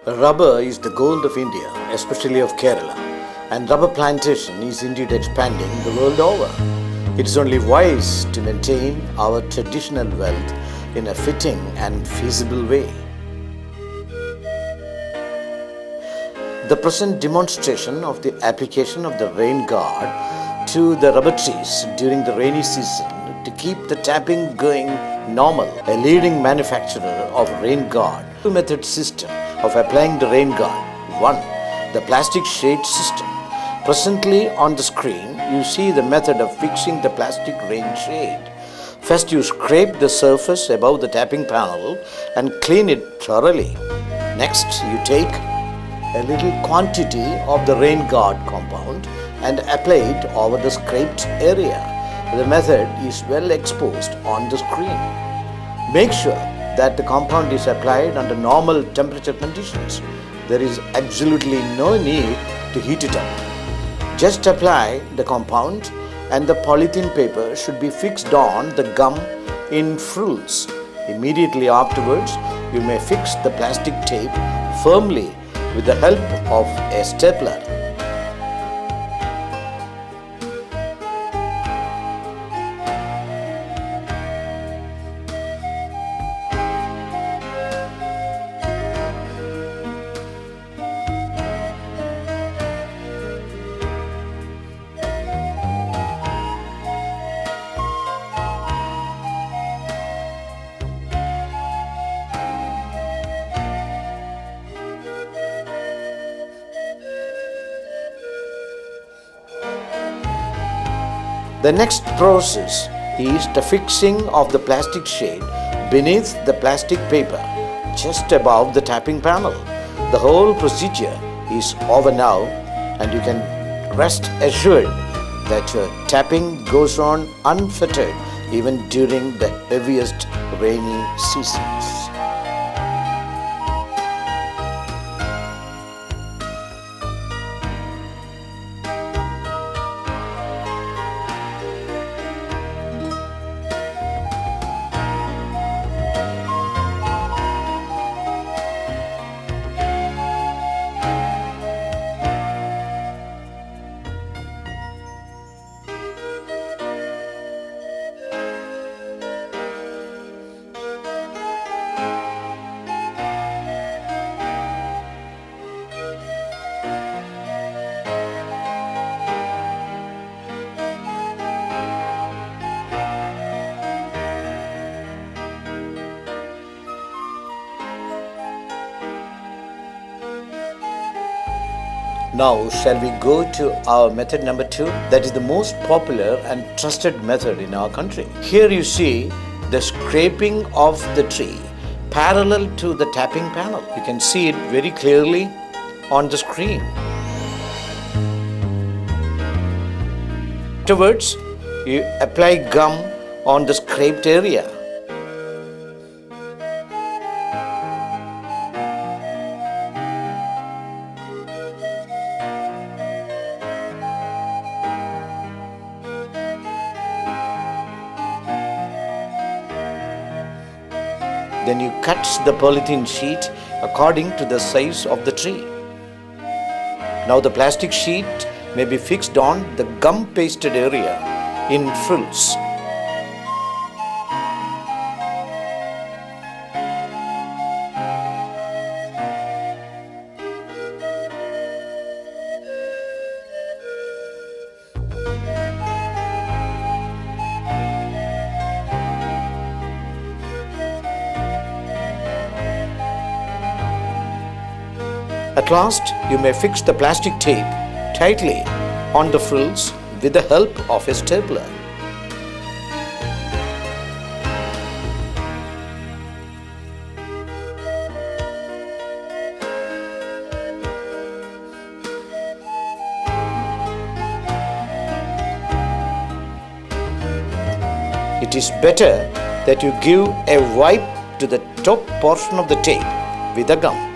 Rubber is the gold of India, especially of Kerala, and rubber plantation is indeed expanding the world over. It is only wise to maintain our traditional wealth in a fitting and feasible way. The present demonstration of the application of the rain guard to the rubber trees during the rainy season to keep the tapping going normal. A leading manufacturer of rain guard two-method system of applying the rain guard. 1. The plastic shade system. Presently on the screen, you see the method of fixing the plastic rain shade. First, you scrape the surface above the tapping panel and clean it thoroughly. Next, you take a little quantity of the rain guard compound and apply it over the scraped area. The method is well exposed on the screen. Make sure that the compound is applied under normal temperature conditions. There is absolutely no need to heat it up. Just apply the compound and the polythene paper should be fixed on the gum in frills. Immediately afterwards, you may fix the plastic tape firmly with the help of a stapler. The next process is the fixing of the plastic shade beneath the plastic paper, just above the tapping panel. The whole procedure is over now, and you can rest assured that your tapping goes on unfettered even during the heaviest rainy seasons. Now, shall we go to our method number 2? That is the most popular and trusted method in our country. Here you see the scraping of the tree parallel to the tapping panel. You can see it very clearly on the screen. Afterwards, you apply gum on the scraped area. Then you cut the polythene sheet according to the size of the tree. Now the plastic sheet may be fixed on the gum pasted area in frills. At last, you may fix the plastic tape tightly on the frills with the help of a stapler. It is better that you give a wipe to the top portion of the tape with a gum.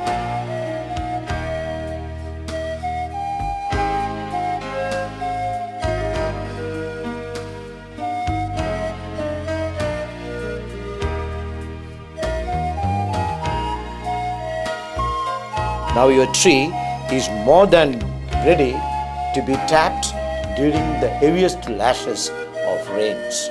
Now your tree is more than ready to be tapped during the heaviest lashes of rains.